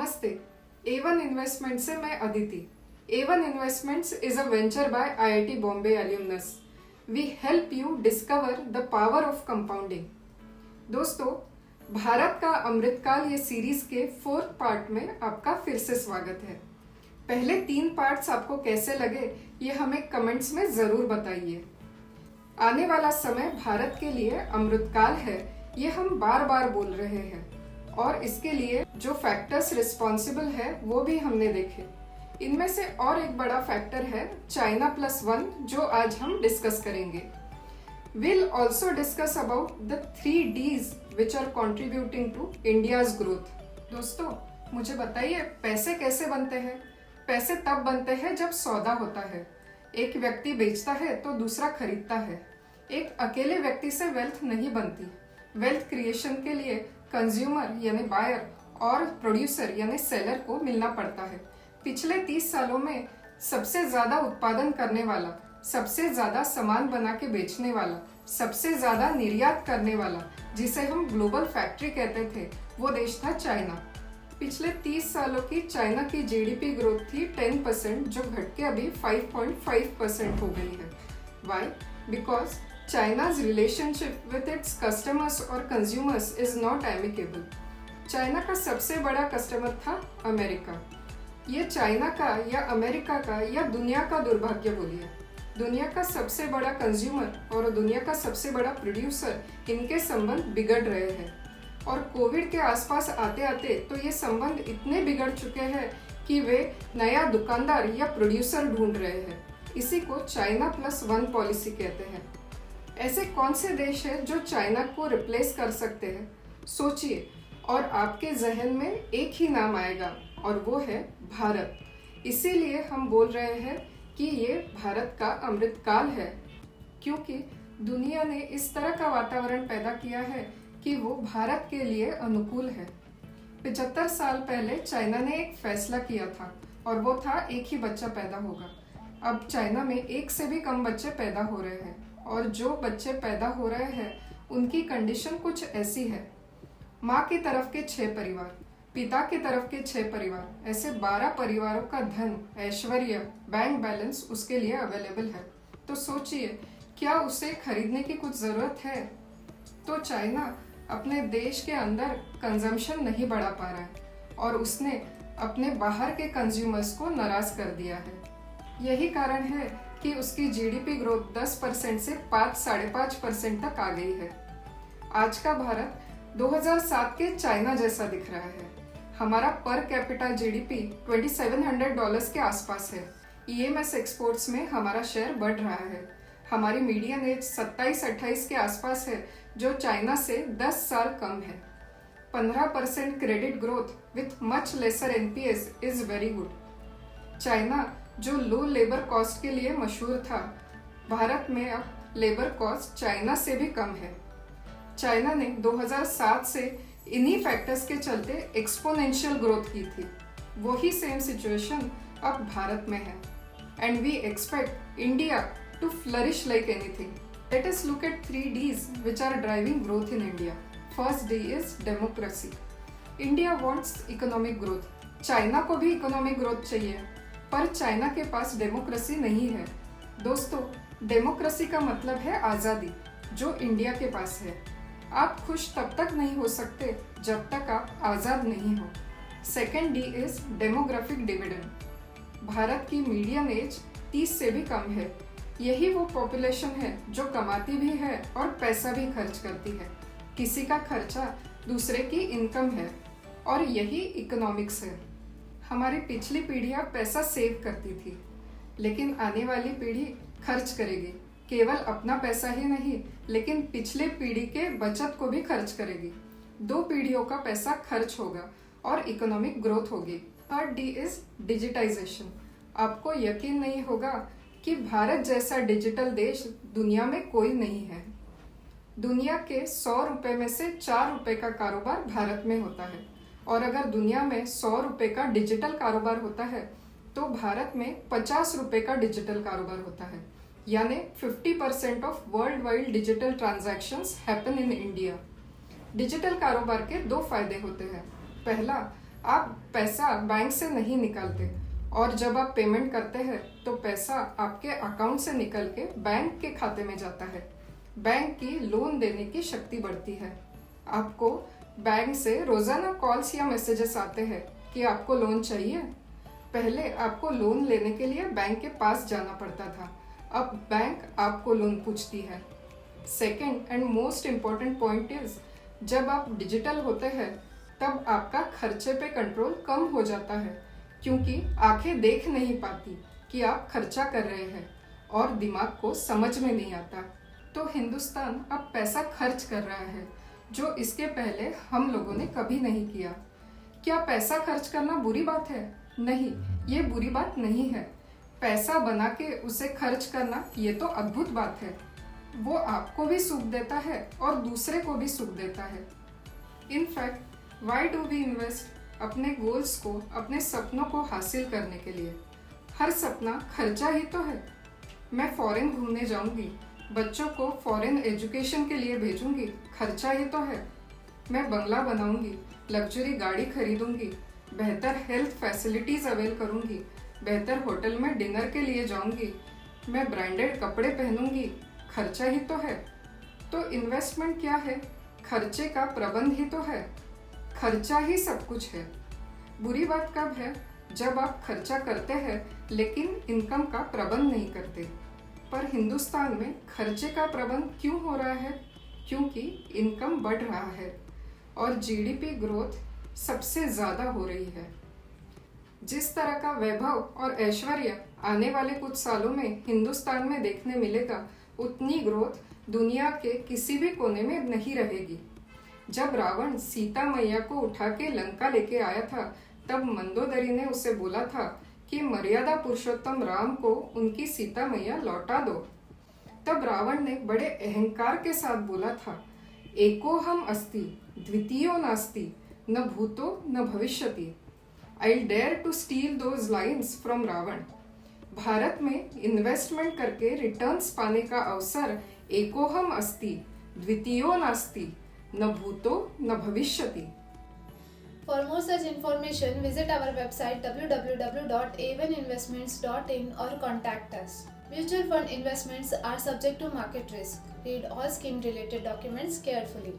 नमस्ते। A1 investment से मैं Aditi. A1 investments is a venture by IIT Bombay alumnus. We help you discover the power of compounding. दोस्तों, भारत का अमृतकाल ये सीरीज के 4th पार्ट में आपका फिर से स्वागत है। पहले 3 पार्ट्स आपको कैसे लगे ये हमें कमेंट्स में जरूर बताइए। आने वाला समय भारत के लिए अमृतकाल है, ये हम बार बार बोल रहे हैं और इसके लिए जो फैक्टर्स रिस्पॉन्सिबल है वो भी हमने देखे। इनमें से और एक बड़ा फैक्टर है चाइना +1, जो आज हम डिस्कस करेंगे। We'll also discuss about the 3 Ds which are contributing to India's growth। दोस्तों, मुझे बताइए पैसे कैसे बनते हैं? पैसे तब बनते हैं जब सौदा होता है। एक व्यक्ति बेचता है तो दूसरा खरीदता है। एक अकेले व्यक्ति से वेल्थ नहीं बनती। वेल्थ क्रिएशन के लिए कंज्यूमर यानी बायर और प्रोड्यूसर यानी सेलर को मिलना पड़ता है। पिछले 30 सालों में सबसे ज्यादा उत्पादन करने वाला, सबसे ज्यादा सामान बना के बेचने वाला, सबसे ज्यादा निर्यात करने वाला, जिसे हम ग्लोबल फैक्ट्री कहते थे, वो देश था चाइना। पिछले 30 सालों की चाइना की जीडीपी ग्रोथ थी 10%, जो घट के अभी 5.5% हो गई है। Why? Because China's relationship with its customers और consumers is not amicable। China का सबसे बड़ा कस्टमर था अमेरिका। ये चाइना का या अमेरिका का या दुनिया का दुर्भाग्य बोलिए। दुनिया का सबसे बड़ा कंज्यूमर और दुनिया का सबसे बड़ा प्रोड्यूसर, इनके संबंध बिगड़ रहे हैं। और कोविड के आसपास आते आते तो ये संबंध इतने बिगड़ चुके हैं कि वे नया दुकानदार या प्रोड्यूसर ढूंढ रहे हैं। इसी को चाइना +1 पॉलिसी कहते हैं। ऐसे कौन से देश हैं जो चाइना को रिप्लेस कर सकते हैं? सोचिए और आपके जहन में एक ही नाम आएगा और वो है भारत। इसीलिए हम बोल रहे हैं कि ये भारत का अमृतकाल है, क्योंकि दुनिया ने इस तरह का वातावरण पैदा किया है कि वो भारत के लिए अनुकूल है। 75 साल पहले चाइना ने एक फैसला किया था और वो था एक ही बच्चा पैदा होगा। अब चाइना में 1 से भी कम बच्चे पैदा हो रहे हैं और जो बच्चे पैदा हो रहे हैं उनकी कंडीशन कुछ ऐसी है। माँ की तरफ के 6 परिवार, पिता की तरफ के 6 परिवार, ऐसे 12 परिवारों का धन, ऐश्वर्य, बैंक बैलेंस उसके लिए अवेलेबल है। तो सोचिए, क्या उसे खरीदने की कुछ जरूरत है? तो चाइना अपने देश के अंदर कंजम्पशन नहीं बढ़ा पा रहा है और उसने अपने बाहर के कंज्यूमर्स को नाराज कर दिया है। यही कारण है कि उसकी जीडीपी ग्रोथ 10% से 5-5.5% तक आ गई है। आज का भारत 2007 के चाइना जैसा दिख रहा है। हमारा पर कैपिटा जीडीपी $2700 के आसपास है। ईएमएस एक्सपोर्ट्स में हमारा शेयर बढ़ रहा है। हमारी मीडियन एज 27-28 के आसपास है, जो चाइना से 10 साल कम है। 15% credit growth with much laser NPS is very good. China जो लो लेबर कॉस्ट के लिए मशहूर था, भारत में अब लेबर कॉस्ट चाइना से भी कम है। चाइना ने 2007 से इन्हीं फैक्टर्स के चलते एक्सपोनेंशियल ग्रोथ की थी। वही सेम सिचुएशन अब भारत में है and we expect India to flourish like anything. Let us look at 3 Ds which are driving growth in India। First D is democracy। India wants economic growth। China को भी economic growth चाहिए, पर China के पास democracy नहीं है। दोस्तों, democracy का मतलब है आज़ादी, जो इंडिया के पास है। आप खुश तब तक नहीं हो सकते जब तक आप आज़ाद नहीं हो। Second D is demographic dividend. Bharat की मीडियन एज 30 से भी कम है। यही वो पॉपुलेशन है जो कमाती भी है और पैसा भी खर्च करती है। किसी का खर्चा दूसरे की इनकम है और यही इकोनॉमिक्स है। हमारी पिछली पीढ़ियां पैसा सेव करती थी, लेकिन आने वाली पीढ़ी खर्च करेगी। केवल अपना पैसा ही नहीं, लेकिन पिछले पीढ़ी के बचत को भी खर्च करेगी। 2 पीढ़ियों का पैसा खर्च होगा और इकोनॉमिक ग्रोथ होगी। Third D is digitisation. आपको यकीन नहीं होगा कि भारत जैसा डिजिटल देश दुनिया में कोई नहीं है। दुनिया के 100 रुपए में से 4 रुपए का कारोबार भारत में होता है, और अगर दुनिया में 100 रुपए का डिजिटल कारोबार होता है तो भारत में 50 रुपए का डिजिटल कारोबार होता है। यानी 50% of world wide digital transactions happen in India. Digital कारोबार के 2 फायदे होते हैं। पहला, आप पैसा बैंक से नहीं निकालते, और जब आप पेमेंट करते हैं तो पैसा आपके अकाउंट से निकल के बैंक के खाते में जाता है। बैंक की लोन देने की शक्ति बढ़ती है। आपको बैंक से रोजाना कॉल्स या मैसेजेस आते हैं कि आपको लोन चाहिए। पहले आपको लोन लेने के लिए बैंक के पास जाना पड़ता था, अब बैंक आपको लोन पूछती है। Second and most important point is, जब आप डिजिटल होते हैं तब आपका खर्चे पे कंट्रोल कम हो जाता है, क्योंकि आंखें देख नहीं पाती कि आप खर्चा कर रहे हैं और दिमाग को समझ में नहीं आता। तो हिंदुस्तान अब पैसा खर्च कर रहा है, जो इसके पहले हम लोगों ने कभी नहीं किया। क्या पैसा खर्च करना बुरी बात है? नहीं, ये बुरी बात नहीं है। पैसा बना के उसे खर्च करना ये तो अद्भुत बात है। वो आपको भी सुख देता है और दूसरे को भी सुख देता है। In fact why do we invest? अपने गोल्स को, अपने सपनों को हासिल करने के लिए। हर सपना खर्चा ही तो है। मैं फॉरेन घूमने जाऊंगी, बच्चों को फॉरेन एजुकेशन के लिए भेजूंगी, खर्चा ही तो है। मैं बंगला बनाऊंगी, लग्जरी गाड़ी खरीदूंगी, बेहतर हेल्थ फैसिलिटीज अवेल करूंगी, बेहतर होटल में डिनर के लिए जाऊंगी, मैं ब्रांडेड कपड़े पहनूंगी, खर्चा ही तो है। तो इन्वेस्टमेंट क्या है? खर्चे का प्रबंध ही तो है। खर्चा ही सब कुछ है। बुरी बात कब है? जब आप खर्चा करते हैं लेकिन इनकम का प्रबंध नहीं करते। पर हिंदुस्तान में खर्चे का प्रबंध क्यों हो रहा है? क्योंकि इनकम बढ़ रहा है और जीडीपी ग्रोथ सबसे ज्यादा हो रही है। जिस तरह का वैभव और ऐश्वर्य आने वाले कुछ सालों में हिंदुस्तान में देखने मिलेगा, उतनी ग्रोथ दुनिया के किसी भी कोने में नहीं रहेगी। जब रावण सीता मैया को उठा के लंका लेके आया था, तब मंदोदरी ने उसे बोला था कि मर्यादा पुरुषोत्तम राम को उनकी सीता मैया लौटा दो। तब रावण ने बड़े अहंकार के साथ बोला था, एकोहम अस्ति द्वितीयो नास्ति न भूतो न भविष्यति। I dare to steal those lines from Ravan. Bharat में इन्वेस्टमेंट करके रिटर्न्स पाने का अवसर एकोहम अस्ति द्वितीयो नास्ति न भूतो न भविष्यति। For more such information, visit our website www.a1investments.in or contact us. Mutual fund investments are subject to market risk. Read all scheme related documents carefully.